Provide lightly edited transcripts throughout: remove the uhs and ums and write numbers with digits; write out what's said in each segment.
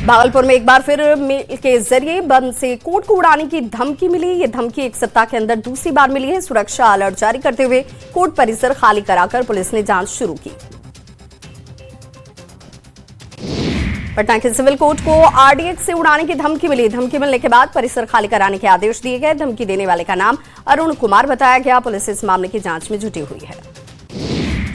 भागलपुर में एक बार फिर मेल के जरिए बम से कोर्ट को उड़ाने की धमकी मिली। ये धमकी एक सप्ताह के अंदर दूसरी बार मिली है। सुरक्षा अलर्ट जारी करते हुए कोर्ट परिसर खाली कराकर पुलिस ने जांच शुरू की। पटना के सिविल कोर्ट को आरडीएक्स से उड़ाने की धमकी मिली। धमकी मिलने के बाद परिसर खाली कराने के आदेश दिए गए। धमकी देने वाले का नाम अरुण कुमार बताया गया। पुलिस इस मामले की जांच में जुटी हुई है।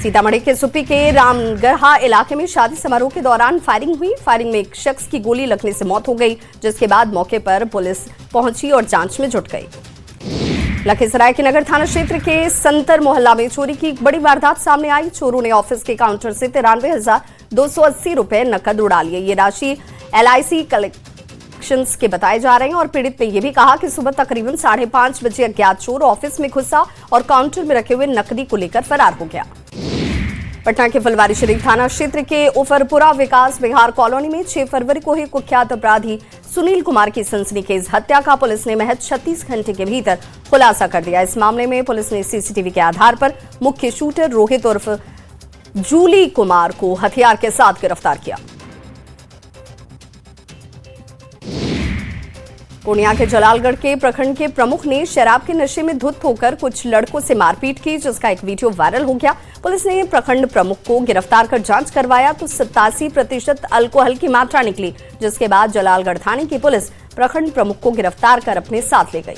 सीतामढ़ी के सुप्पी के रामगढ़ा इलाके में शादी समारोह के दौरान फायरिंग हुई। फायरिंग में एक शख्स की गोली लगने से मौत हो गई, जिसके बाद मौके पर पुलिस पहुंची और जांच में जुट गई। लखीसराय के नगर थाना क्षेत्र के संतर मोहल्ला में चोरी की एक बड़ी वारदात सामने आई। चोरों ने ऑफिस के काउंटर से 93,280 रुपए नकद उड़ा लिए। ये राशि LIC कलेक्शंस के बताए जा रहे हैं और पीड़ित ने यह भी कहा कि सुबह तकरीबन 5:30 बजे अज्ञात चोर ऑफिस में घुसा और काउंटर में रखे हुए नकदी को लेकर फरार हो गया। पटना के फुलवारी शरीफ थाना क्षेत्र के उफरपुरा विकास विहार कॉलोनी में 6 फरवरी को ही कुख्यात अपराधी सुनील कुमार की सनसनीखेज हत्या का पुलिस ने महज 36 घंटे के भीतर खुलासा कर दिया। इस मामले में पुलिस ने CCTV के आधार पर मुख्य शूटर रोहित उर्फ जूली कुमार को हथियार के साथ गिरफ्तार किया। पूर्णिया के जलालगढ़ के प्रखंड के प्रमुख ने शराब के नशे में धुत होकर कुछ लड़कों से मारपीट की, जिसका एक वीडियो वायरल हो गया। पुलिस ने प्रखंड प्रमुख को गिरफ्तार कर जांच करवाया तो 87% अल्कोहल की मात्रा निकली, जिसके बाद जलालगढ़ थाने की पुलिस प्रखंड प्रमुख को गिरफ्तार कर अपने साथ ले गई।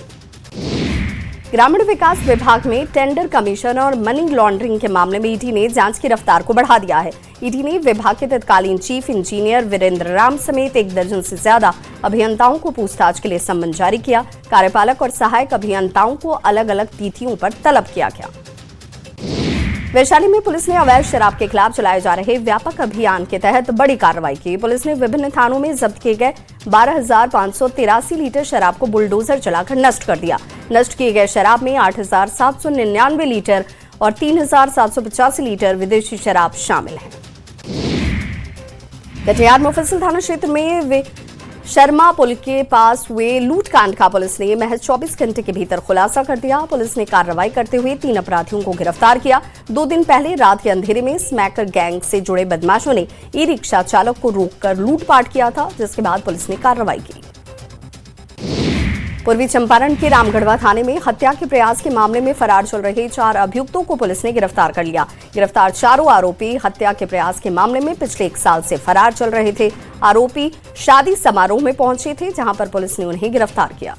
ग्रामीण विकास विभाग में टेंडर कमीशन और मनी लॉन्ड्रिंग के मामले में ईडी ने जांच की रफ्तार को बढ़ा दिया है। ईडी ने विभाग के तत्कालीन चीफ इंजीनियर वीरेंद्र राम समेत 1 दर्जन से ज्यादा अभियंताओं को पूछताछ के लिए सम्मन जारी किया। कार्यपालक और सहायक अभियंताओं को अलग अलग तिथियों पर तलब किया गया। वैशाली में पुलिस ने अवैध शराब के खिलाफ चलाए जा रहे व्यापक अभियान के तहत बड़ी कार्रवाई की। पुलिस ने विभिन्न थानों में जब्त किए गए 12,583 लीटर शराब को बुलडोजर चलाकर नष्ट कर दिया। नष्ट किए गए शराब में 8,799 लीटर और 3,785 लीटर विदेशी शराब शामिल है। कटिहार मुफस्सिल थाना क्षेत्र में शर्मा पुल के पास हुए लूटकांड का पुलिस ने महज 24 घंटे के भीतर खुलासा कर दिया। पुलिस ने कार्रवाई करते हुए 3 अपराधियों को गिरफ्तार किया। 2 दिन पहले रात के अंधेरे में स्मैकर गैंग से जुड़े बदमाशों ने ई-रिक्शा चालक को रोककर लूटपाट किया था, जिसके बाद पुलिस ने कार्रवाई की। पूर्वी चंपारण के रामगढ़वा थाने में हत्या के प्रयास के मामले में फरार चल रहे 4 अभियुक्तों को पुलिस ने गिरफ्तार कर लिया। गिरफ्तार चारों आरोपी हत्या के प्रयास के मामले में पिछले 1 साल से फरार चल रहे थे। आरोपी शादी समारोह में पहुंचे थे, जहां पर पुलिस ने उन्हें गिरफ्तार किया।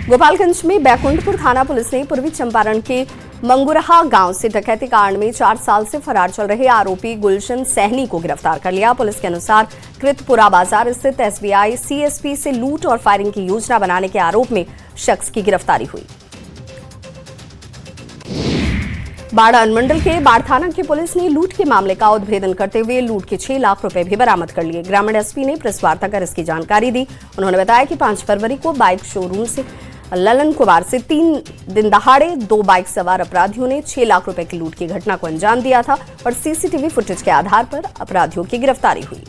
गोपालगंज में बैकुंठपुर थाना पुलिस ने पूर्वी चंपारण के मंगुरहा गांव से डकैती कांड में 4 साल से फरार चल रहे आरोपी गुलशन सहनी को गिरफ्तार कर लिया। पुलिस के अनुसार कृतपुरा बाजार स्थित SBI CSP से लूट और फायरिंग की योजना बनाने के आरोप में शख्स की गिरफ्तारी हुई। बाढ़ अनुमंडल के बाढ़ थाना की पुलिस ने लूट के मामले का उद्भेदन करते हुए लूट के 6 लाख रुपए भी बरामद कर लिए। ग्रामीण SP ने प्रेस वार्ता कर इसकी जानकारी दी। उन्होंने बताया कि 5 फरवरी को बाइक शोरूम से ललन कुमार से 3 दिन दहाड़े 2 बाइक सवार अपराधियों ने 6 लाख रुपए की लूट की घटना को अंजाम दिया था और CCTV फुटेज के आधार पर अपराधियों की गिरफ्तारी हुई।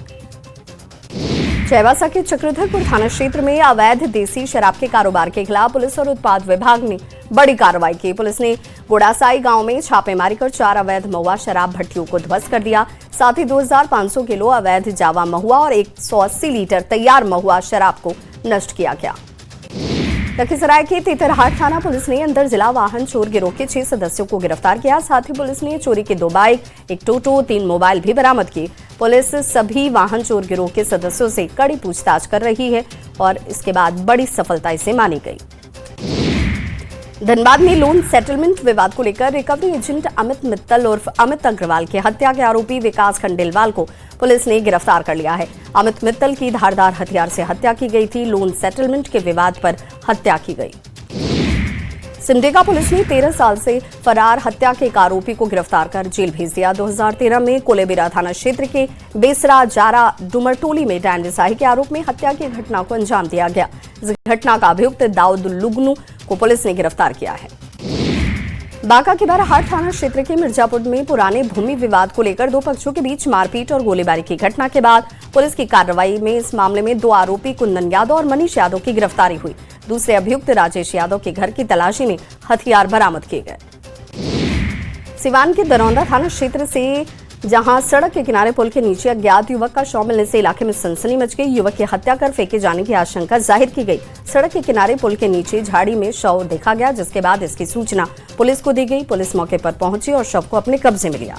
चाईबासा के चक्रधरपुर थाना क्षेत्र में अवैध देसी शराब के कारोबार के खिलाफ पुलिस और उत्पाद विभाग ने बड़ी कार्रवाई की। पुलिस ने गोड़ासाई गांव में छापेमारी कर 4 अवैध महुआ शराब भट्टियों को ध्वस्त कर दिया। साथ ही 2,500 किलो अवैध जावा महुआ और 180 लीटर तैयार महुआ शराब को नष्ट किया गया। लखीसराय के तेतरहाट थाना पुलिस ने अंतर जिला वाहन चोर गिरोह के 6 सदस्यों को गिरफ्तार किया। साथ ही पुलिस ने चोरी के 2 बाइक, 1 टोटो, 3 मोबाइल भी बरामद किए। पुलिस सभी वाहन चोर गिरोह के सदस्यों से कड़ी पूछताछ कर रही है और इसके बाद बड़ी सफलता इसे मानी गई। धनबाद में लोन सेटलमेंट विवाद को लेकर रिकवरी एजेंट अमित मित्तल उर्फ अमित अग्रवाल की हत्या के आरोपी विकास खंडेलवाल को पुलिस ने गिरफ्तार कर लिया है। अमित मित्तल की धारदार हथियार से हत्या की गई थी। लोन सेटलमेंट के विवाद पर हत्या की गई। सिमडेगा पुलिस ने 13 साल से फरार हत्या के एक आरोपी को गिरफ्तार कर जेल भेज दिया। 2013 में कोलेबिरा थाना क्षेत्र के बेसरा जारा डुमरटोली में डायन के आरोप में हत्या की घटना को अंजाम दिया गया। इस घटना का अभियुक्त दाऊद लुगनू को पुलिस ने गिरफ्तार किया है। बांका के बराहाट थाना क्षेत्र के मिर्जापुर में पुराने भूमि विवाद को लेकर 2 पक्षों के बीच मारपीट और गोलीबारी की घटना के बाद पुलिस की कार्रवाई में इस मामले में 2 आरोपी कुंदन यादव और मनीष यादव की गिरफ्तारी हुई। दूसरे अभियुक्त राजेश यादव के घर की तलाशी में हथियार बरामद किए गए। सिवान के दरौंदा थाना क्षेत्र से जहां सड़क के किनारे पुल के नीचे अज्ञात युवक का शव मिलने से इलाके में सनसनी मच गई। युवक की हत्या कर फेंके जाने की आशंका जाहिर की गई। सड़क के किनारे पुल के नीचे झाड़ी में शव देखा गया, जिसके बाद इसकी सूचना पुलिस को दी गई। पुलिस मौके पर पहुंची और शव को अपने कब्जे में लिया।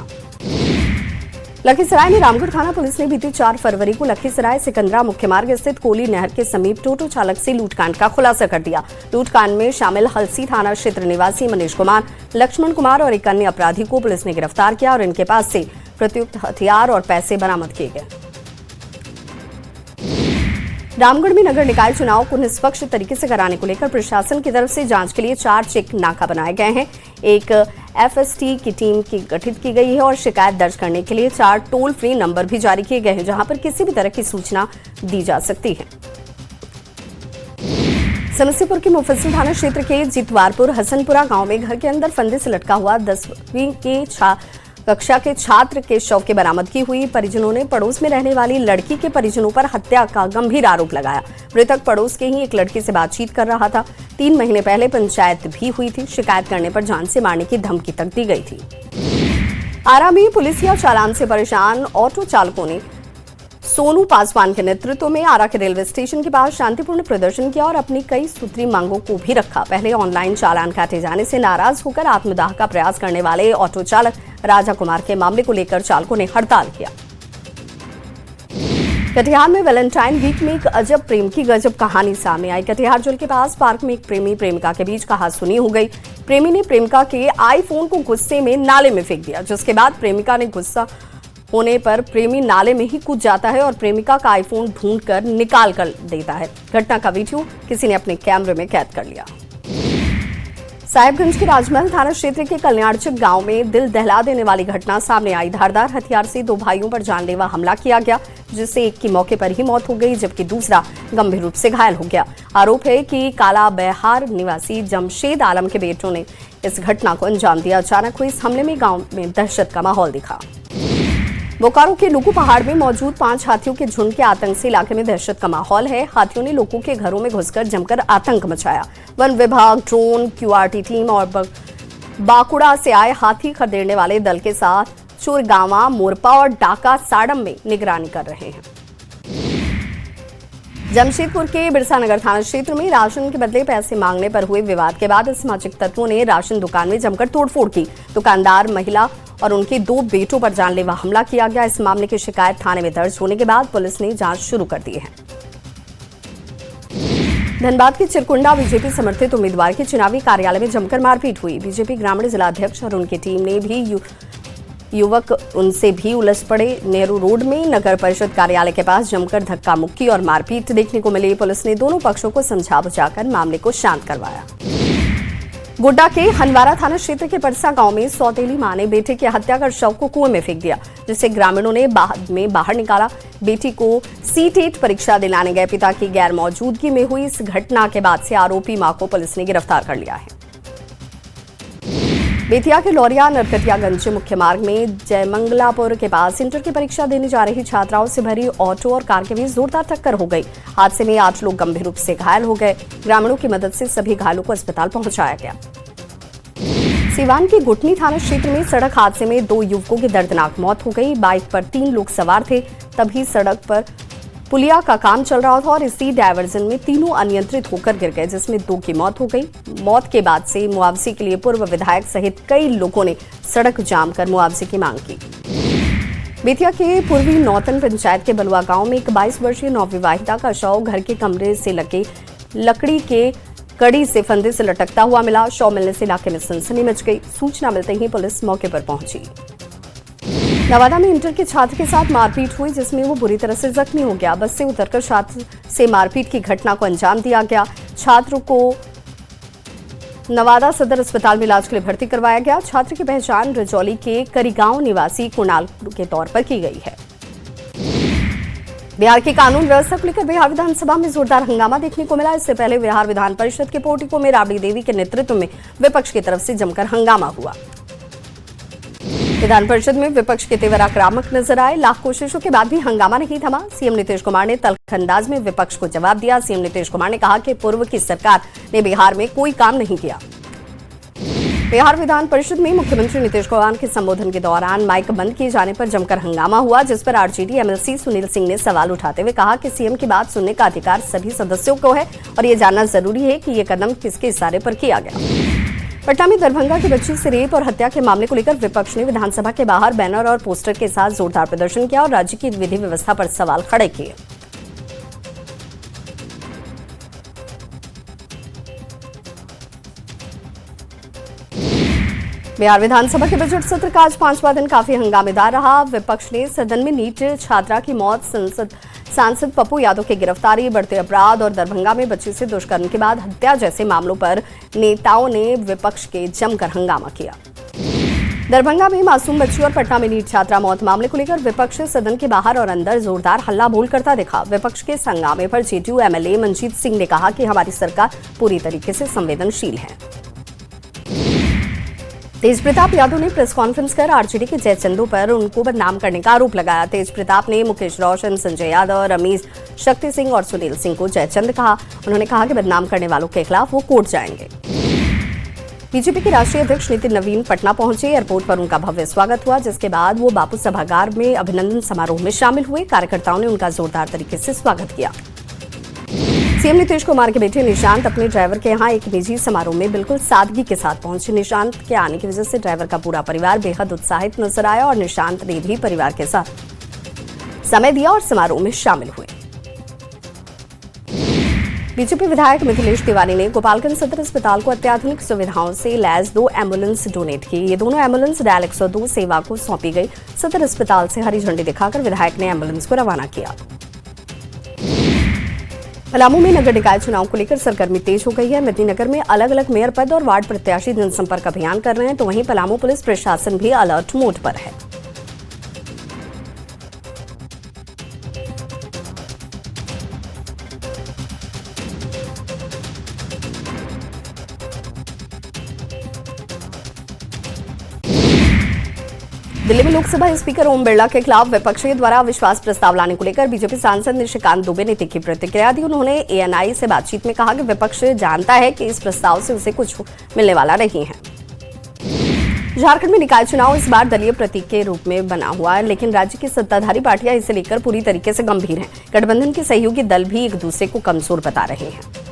लखीसराय में रामगढ़ थाना पुलिस ने बीती 4 फरवरी को लखीसराय सिकंदरा मुख्य मार्ग स्थित कोली नहर के समीप टोटो चालक से लूटकांड का खुलासा कर दिया। लूटकांड में शामिल हलसी थाना क्षेत्र निवासी मनीष कुमार, लक्ष्मण कुमार और एक अन्य अपराधी को पुलिस ने गिरफ्तार किया और इनके पास से प्रयुक्त हथियार और पैसे बरामद किए गए। रामगढ़ में नगर निकाय चुनाव को निष्पक्ष तरीके से कराने को लेकर प्रशासन की तरफ से जांच के लिए 4 चेक नाका बनाए गए हैं। एक एफएसटी की टीम की गठित की गई है और शिकायत दर्ज करने के लिए 4 टोल फ्री नंबर भी जारी किए गए हैं, जहां पर किसी भी तरह की सूचना दी जा सकती है। समस्तीपुर के मुफस्सिल थाना क्षेत्र के जितवारपुर हसनपुरा गांव में घर के अंदर फंदे से लटका हुआ 10वीं की कक्षा के छात्र के शव की बरामदगी हुई। परिजनों ने पड़ोस में रहने वाली लड़की के परिजनों पर हत्या का गंभीर आरोप लगाया। मृतक पड़ोस के ही एक लड़की से बातचीत कर रहा था। 3 महीने पहले पंचायत भी हुई थी। शिकायत करने पर जान से मारने की धमकी तक दी गई थी। आरा में पुलिस या चालान से परेशान ऑटो चालकों ने सोनू पासवान के नेतृत्व में आरा के रेलवे स्टेशन के पास शांतिपूर्ण प्रदर्शन किया और अपनी कई सूत्री मांगों को भी रखा। पहले ऑनलाइन चालान काटे जाने से नाराज होकर आत्मदाह का प्रयास करने वाले ऑटो चालक राजा कुमार के मामले को लेकर चालकों ने हड़ताल किया। कटिहार में वैलेंटाइन वीक में एक अजब प्रेम की गजब कहानी सामने आई। कटिहार जेल के पास पार्क में एक प्रेमी प्रेमिका के बीच कहासुनी हो गई। प्रेमी ने प्रेमिका के आईफोन को गुस्से में नाले में फेंक दिया, जिसके बाद प्रेमिका ने गुस्सा होने पर प्रेमी नाले में ही कूद जाता है और प्रेमिका का आईफोन ढूंढकर निकाल कर देता है। घटना का वीडियो किसी ने अपने कैमरे में कैद कर लिया। साहिबगंज के राजमहल थाना क्षेत्र के कल्याणचक गांव में दिल दहला देने वाली घटना सामने आई। धारदार हथियार से 2 भाइयों पर जानलेवा हमला किया गया, जिससे एक की मौके पर ही मौत हो गई, जबकि दूसरा गंभीर रूप से घायल हो गया। आरोप है कि काला बेहार निवासी जमशेद आलम के बेटों ने इस घटना को अंजाम दिया। अचानक हुए इस हमले में गांव में दहशत का माहौल दिखा। बोकारो के लुकू पहाड़ में मौजूद 5 हाथियों के झुंड के आतंक से इलाके में दहशत का माहौल है। हाथियों ने लोगों के घरों में घुसकर जमकर आतंक मचाया। वन विभाग, ड्रोन, क्यूआरटी टीम और बाकुड़ा से आए हाथी खदेड़ने वाले दल के साथ चुरगावा, मोरपा और डाका साड़म में निगरानी कर रहे हैं। जमशेदपुर के बिरसा नगर थाना क्षेत्र में राशन के बदले पैसे मांगने पर हुए विवाद के बाद असामाजिक तत्वों ने राशन दुकान में जमकर तोड़फोड़ की। दुकानदार, महिला और उनके 2 बेटों पर जानलेवा हमला किया गया। इस मामले की शिकायत थाने में दर्ज होने के बाद पुलिस ने जांच शुरू कर दी है। धनबाद के चिरकुंडा बीजेपी समर्थित उम्मीदवार के चुनावी कार्यालय में जमकर मारपीट हुई। बीजेपी ग्रामीण जिलाध्यक्ष और उनकी टीम ने भी युवक उनसे भी उलझ पड़े। नेहरू रोड में नगर परिषद कार्यालय के पास जमकर धक्का मुक्की और मारपीट देखने को मिली। पुलिस ने दोनों पक्षों को समझा बुझाकर मामले को शांत करवाया। गोड्डा के हनवारा थाना क्षेत्र के परसा गांव में सौतेली मां ने बेटे की हत्या कर शव को कुएं में फेंक दिया, जिसे ग्रामीणों ने बाद में बाहर निकाला। बेटी को सीटेट परीक्षा दिलाने गए पिता की गैर मौजूदगी में हुई इस घटना के बाद से आरोपी मां को पुलिस ने गिरफ्तार कर लिया है। बेतिया के लौरिया नरकटियागंज मुख्य मार्ग में जयमंगलापुर के पास इंटर की परीक्षा देने जा रही छात्राओं से भरी ऑटो और कार के बीच जोरदार टक्कर हो गई। हादसे में 8 लोग गंभीर रूप से घायल हो गए। ग्रामीणों की मदद से सभी घायलों को अस्पताल पहुंचाया गया। सीवान के गुटनी थाना क्षेत्र में सड़क हादसे में 2 युवकों की दर्दनाक मौत हो गई। बाइक पर 3 लोग सवार थे, तभी सड़क पर पुलिया का काम चल रहा था और इसी डायवर्जन में तीनों अनियंत्रित होकर गिर गए, जिसमें 2 की मौत हो गई। मौत के बाद से मुआवजे के लिए पूर्व विधायक सहित कई लोगों ने सड़क जाम कर मुआवजे की मांग की। बेतिया के पूर्वी नौतन पंचायत के बलुआ गांव में एक 22 वर्षीय नवविवाहिता का शव घर के कमरे से लगे लकड़ी के कड़ी से फंदे से लटकता हुआ मिला। शव मिलने से इलाके में सनसनी मच गई। सूचना मिलते ही पुलिस मौके पर पहुंची। नवादा में इंटर के छात्र के साथ मारपीट हुई, जिसमें वो बुरी तरह से जख्मी हो गया। बस से उतरकर छात्र से मारपीट की घटना को अंजाम दिया गया। छात्र को नवादा सदर अस्पताल में इलाज के लिए भर्ती करवाया गया। छात्र की पहचान रजौली के करीगांव निवासी कुणाल के तौर पर की गई है। बिहार की कानून व्यवस्था को लेकर बिहार विधानसभा में जोरदार हंगामा देखने को मिला। इससे पहले बिहार विधान परिषद के पोर्टिको में राबड़ी देवी के नेतृत्व में विपक्ष की तरफ से जमकर हंगामा हुआ। विधान परिषद में विपक्ष के तेवर आक्रामक नजर आए। लाख कोशिशों के बाद भी हंगामा नहीं थमा। सीएम नीतीश कुमार ने तल्ख अंदाज में विपक्ष को जवाब दिया। सीएम नीतीश कुमार ने कहा कि पूर्व की सरकार ने बिहार में कोई काम नहीं किया। बिहार विधान परिषद में मुख्यमंत्री नीतीश कुमार के संबोधन के दौरान माइक बंद किए जाने पर जमकर हंगामा हुआ, जिस पर आरजेडी एमएलसी सुनील सिंह ने सवाल उठाते हुए कहा कि सीएम की बात सुनने का अधिकार सभी सदस्यों को है और ये जानना जरूरी है कि ये कदम किसके इशारे पर किया गया। पटना में दरभंगा की बच्ची से रेप और हत्या के मामले को लेकर विपक्ष ने विधानसभा के बाहर बैनर और पोस्टर के साथ जोरदार प्रदर्शन किया और राज्य की विधि व्यवस्था पर सवाल खड़े किए। बिहार विधानसभा के बजट सत्र का आज 5वां दिन काफी हंगामेदार रहा। विपक्ष ने सदन में नीट छात्रा की मौत, सांसद पप्पू यादव की गिरफ्तारी, बढ़ते अपराध और दरभंगा में बच्ची से दुष्कर्म के बाद हत्या जैसे मामलों पर नेताओं ने विपक्ष के जमकर हंगामा किया। दरभंगा में मासूम बच्ची और पटना में नीट छात्रा मौत मामले को लेकर विपक्ष सदन के बाहर और अंदर जोरदार हल्ला बोल करता दिखा। विपक्ष के इस हंगामे पर जेडीयू एमएलए मनजीत सिंह ने कहा कि हमारी सरकार पूरी तरीके से संवेदनशील है। तेज प्रताप यादव ने प्रेस कॉन्फ्रेंस कर आरजेडी के जयचंदू पर उनको बदनाम करने का आरोप लगाया। तेज प्रताप ने मुकेश रोशन, संजय यादव, रमेश, शक्ति सिंह और सुनील सिंह को जयचंद कहा। उन्होंने कहा कि बदनाम करने वालों के खिलाफ वो कोर्ट जाएंगे। बीजेपी के राष्ट्रीय अध्यक्ष नितिन नवीन पटना पहुंचे। एयरपोर्ट पर उनका भव्य स्वागत हुआ, जिसके बाद वो बापू सभागार में अभिनंदन समारोह में शामिल हुए। कार्यकर्ताओं ने उनका जोरदार तरीके से स्वागत किया। सीएम नीतीश कुमार के बेटे निशांत अपने ड्राइवर के यहां एक निजी समारोह में बिल्कुल सादगी के साथ पहुंचे। निशांत के आने की वजह से ड्राइवर का पूरा परिवार बेहद उत्साहित नजर आया और निशांत ने भी परिवार के साथ समय दिया और समारोह में शामिल हुए। बीजेपी विधायक मिथिलेश तिवारी ने गोपालगंज सदर अस्पताल को अत्याधुनिक सुविधाओं से लैस 2 एम्बुलेंस डोनेट की। ये दोनों एम्बुलेंस डायल 102 सेवा को सौंपी गई। सदर अस्पताल से हरी झंडी दिखाकर विधायक ने एम्बुलेंस को रवाना किया। पलामू में नगर निकाय चुनाव को लेकर सरगर्मी तेज हो गई है। मेदिनीनगर में अलग अलग मेयर पद और वार्ड प्रत्याशी जनसंपर्क अभियान कर रहे हैं, तो वहीं पलामू पुलिस प्रशासन भी अलर्ट मोड पर है। दिल्ली में लोकसभा स्पीकर ओम बिरला के खिलाफ विपक्ष द्वारा अविश्वास प्रस्ताव लाने को लेकर बीजेपी सांसद निशिकांत दुबे ने तीखी प्रतिक्रिया दी। उन्होंने एएनआई से बातचीत में कहा कि विपक्ष जानता है कि इस प्रस्ताव से उसे कुछ मिलने वाला नहीं है। झारखंड में निकाय चुनाव इस बार दलीय प्रतीक के रूप में बना हुआ है, लेकिन राज्य की सत्ताधारी पार्टियां इसे लेकर पूरी तरीके से गंभीर हैं। गठबंधन के सहयोगी दल भी एक दूसरे को कमजोर बता रहे हैं।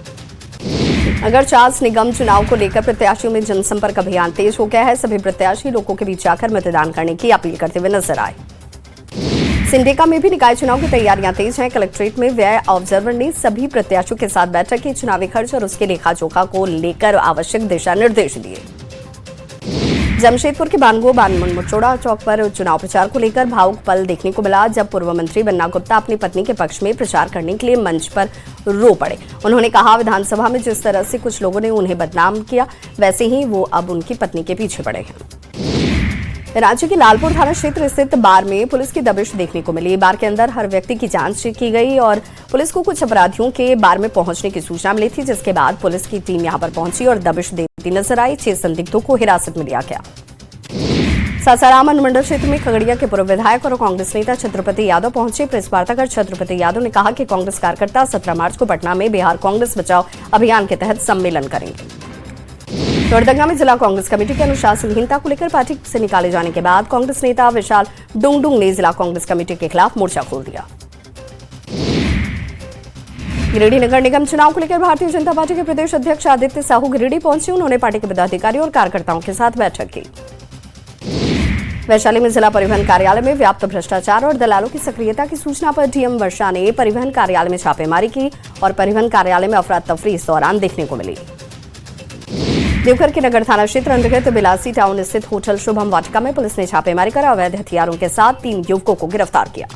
नगर चार्ज निगम चुनाव को लेकर प्रत्याशियों में जनसंपर्क अभियान तेज हो गया है। सभी प्रत्याशी लोगों के बीच आकर मतदान करने की अपील करते हुए नजर आए। सिंडेका में भी निकाय चुनाव की तैयारियां तेज हैं। कलेक्ट्रेट में व्यय ऑब्जर्वर ने सभी प्रत्याशियों के साथ बैठक की। चुनावी खर्च और उसके लेखा जोखा को लेकर आवश्यक दिशा निर्देश दिए। जमशेदपुर के बानमोचोड़ा चौक पर चुनाव प्रचार को लेकर भावुक पल देखने को मिला, जब पूर्व मंत्री बन्ना गुप्ता अपनी पत्नी के पक्ष में प्रचार करने के लिए मंच पर रो पड़े। उन्होंने कहा, विधानसभा में जिस तरह से कुछ लोगों ने उन्हें बदनाम किया, वैसे ही वो अब उनकी पत्नी के पीछे पड़े हैं। राज्य के लालपुर थाना क्षेत्र स्थित बार में पुलिस की दबिश देखने को मिली। बार के अंदर हर व्यक्ति की जांच की गई और पुलिस को कुछ अपराधियों के बार में पहुंचने की सूचना मिली थी, जिसके बाद पुलिस की टीम यहां पर पहुंची और दबिश देती नजर आई। 6 संदिग्धों को हिरासत में लिया गया। सासाराम अनुमंडल क्षेत्र में खगड़िया के पूर्व विधायक और कांग्रेस नेता छत्रपति यादव पहुंचे। प्रेस वार्ता कर छत्रपति यादव ने कहा कि कांग्रेस कार्यकर्ता 17 मार्च को पटना में बिहार कांग्रेस बचाओ अभियान के तहत सम्मेलन करेंगे। लोहरदंगा में जिला कांग्रेस कमेटी की अनुशासनहीनता को लेकर पार्टी से निकाले जाने के बाद कांग्रेस नेता विशाल डुंगडुंग ने जिला कांग्रेस कमेटी के खिलाफ मोर्चा खोल दिया। गिरिडीह नगर निगम चुनाव को लेकर भारतीय जनता पार्टी के प्रदेश अध्यक्ष आदित्य साहू गिरिडीह पहुंचे। उन्होंने पार्टी के पदाधिकारियों और कार्यकर्ताओं के साथ बैठक की। वैशाली में जिला परिवहन कार्यालय में व्याप्त भ्रष्टाचार और दलालों की सक्रियता की सूचना पर डीएम वर्षा ने परिवहन कार्यालय में छापेमारी की और परिवहन कार्यालय में अफरा तफरी इस दौरान देखने को मिली। देवघर के नगर थाना क्षेत्र अंतर्गत बिलासी टाउन स्थित होटल शुभम वाटिका में पुलिस ने छापेमारी कर अवैध हथियारों के साथ 3 युवकों को गिरफ्तार किया।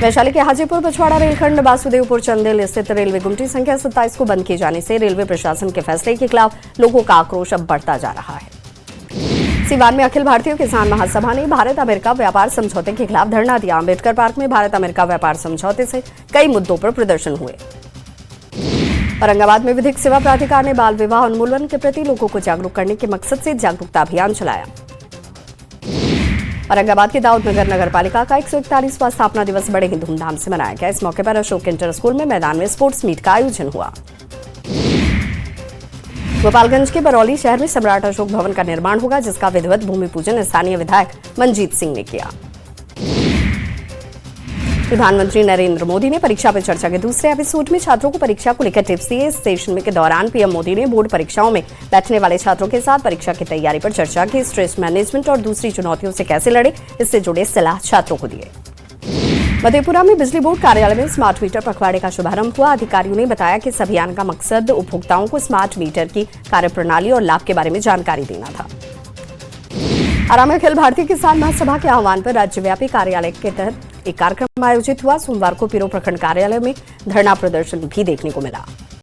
वैशाली के हाजीपुर पछवाड़ा रेलखंड वासुदेवपुर चंदेल स्थित रेलवे गुमटी संख्या 27 को बंद किए जाने से रेलवे प्रशासन के फैसले के खिलाफ लोगों का आक्रोश अब बढ़ता जा रहा है। सिवान में अखिल भारतीय किसान महासभा ने भारत अमेरिका व्यापार समझौते के खिलाफ धरना दिया। अम्बेडकर पार्क में भारत अमेरिका व्यापार समझौते से कई मुद्दों पर प्रदर्शन हुए। औरंगाबाद में विधिक सेवा प्राधिकार ने बाल विवाह उन्मूलन के प्रति लोगों को जागरूक करने के मकसद से जागरूकता अभियान चलाया। औरंगाबाद के दाऊद नगर नगर पालिका का 141वां स्थापना दिवस बड़े ही धूमधाम से मनाया गया। इस मौके पर अशोक इंटर स्कूल में मैदान में स्पोर्ट्स मीट का आयोजन हुआ। गोपालगंज के बरौली शहर में सम्राट अशोक भवन का निर्माण होगा, जिसका विधिवत भूमि पूजन स्थानीय विधायक मंजीत सिंह ने किया। प्रधानमंत्री नरेंद्र मोदी ने परीक्षा पे चर्चा के दूसरे एपिसोड में छात्रों को परीक्षा को लेकर टिप्स दिए। इस सेशन के दौरान पीएम मोदी ने बोर्ड परीक्षाओं में बैठने वाले छात्रों के साथ परीक्षा की तैयारी पर चर्चा की। स्ट्रेस मैनेजमेंट और दूसरी चुनौतियों से कैसे लड़े, इससे जुड़े सलाह छात्रों को दिए। मधेपुरा में बिजली बोर्ड कार्यालय में स्मार्ट मीटर पखवाड़े का शुभारंभ हुआ। अधिकारियों ने बताया कि इस अभियान का मकसद उपभोक्ताओं को स्मार्ट मीटर की कार्यप्रणाली और लाभ के बारे में जानकारी देना था। आरा में अखिल भारतीय किसान महासभा के आह्वान पर राज्यव्यापी कार्यालय के तहत एक कार्यक्रम आयोजित हुआ। सोमवार को पिरो प्रखंड कार्यालय में धरना प्रदर्शन भी देखने को मिला।